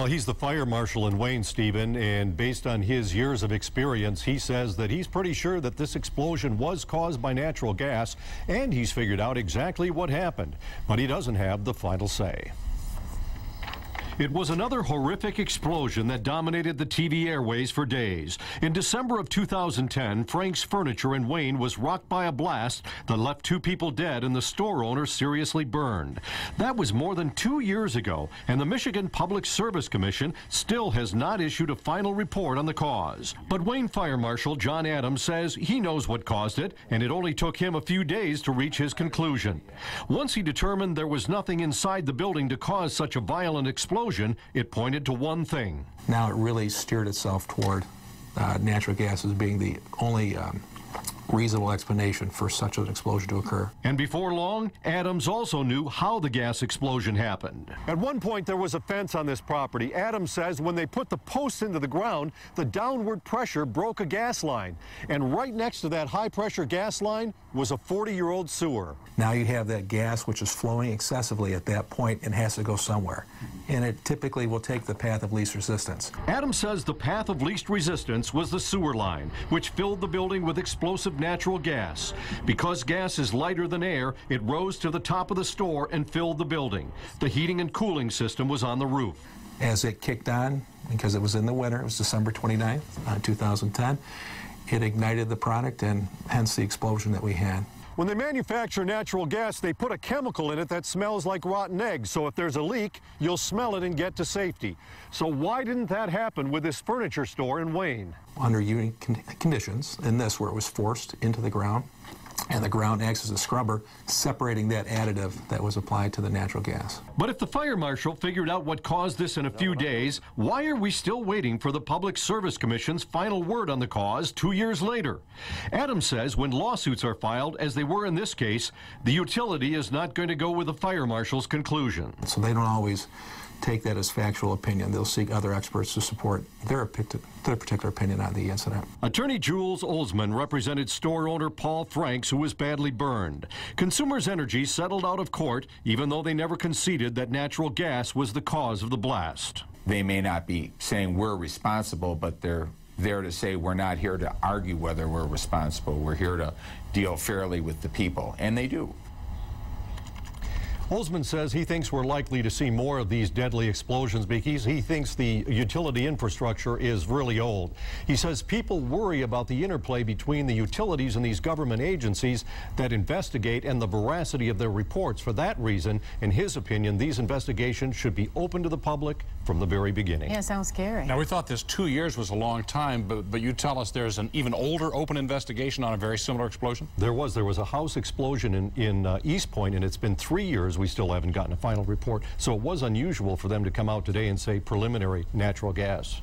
Well, he's the fire marshal in Wayne, Stephen, and based on his years of experience, he says that he's pretty sure that this explosion was caused by natural gas, and he's figured out exactly what happened, but he doesn't have the final say. It was another horrific explosion that dominated the TV airways for days. In December of 2010, Frank's Furniture in Wayne was rocked by a blast that left 2 people dead and the store owner seriously burned. That was more than 2 years ago, and the Michigan Public Service Commission still has not issued a final report on the cause. But Wayne Fire Marshal John Adams says he knows what caused it, and it only took him a few days to reach his conclusion. Once he determined there was nothing inside the building to cause such a violent explosion, it pointed to one thing. Now it really steered itself toward natural gas as being the only reasonable explanation for such an explosion to occur. And before long, Adams also knew how the gas explosion happened. At one point, there was a fence on this property. Adams says when they put the posts into the ground, the downward pressure broke a gas line. And right next to that high-pressure gas line was a 40-year-old sewer. Now you have that gas which is flowing excessively at that point and has to go somewhere. And it typically will take the path of least resistance. Adams says the path of least resistance was the sewer line, which filled the building with explosive natural gas. Because gas is lighter than air, it rose to the top of the store and filled the building. The heating and cooling system was on the roof. As it kicked on, because it was in the winter, it was December 29th, 2010, it ignited the product and hence the explosion that we had. When they manufacture natural gas, they put a chemical in it that smells like rotten eggs. So if there's a leak, you'll smell it and get to safety. So why didn't that happen with this furniture store in Wayne? Under unique conditions, in this where it was forced into the ground, and the ground acts as a scrubber, separating that additive that was applied to the natural gas. But if the fire marshal figured out what caused this in a few days, why are we still waiting for the Public Service Commission's final word on the cause 2 years later? Adams says when lawsuits are filed, as they were in this case, the utility is not going to go with the fire marshal's conclusion. So they don't always take that as factual opinion. They'll seek other experts to support their particular opinion on the incident. Attorney Jules Olsman represented store owner Paul Franks, who was badly burned. Consumers Energy settled out of court, even though they never conceded that natural gas was the cause of the blast. They may not be saying we're responsible, but they're there to say we're not here to argue whether we're responsible. We're here to deal fairly with the people, and they do. Olsman says he thinks we're likely to see more of these deadly explosions because he thinks the utility infrastructure is really old. He says people worry about the interplay between the utilities and these government agencies that investigate and the veracity of their reports. For that reason, in his opinion, these investigations should be open to the public from the very beginning. Yeah, sounds scary. Now, we thought this 2 years was a long time, but you tell us there's an even older open investigation on a very similar explosion? There was a house explosion in East Point, and it's been 3 years. We still haven't gotten a final report. So it was unusual for them to come out today and say preliminary natural gas.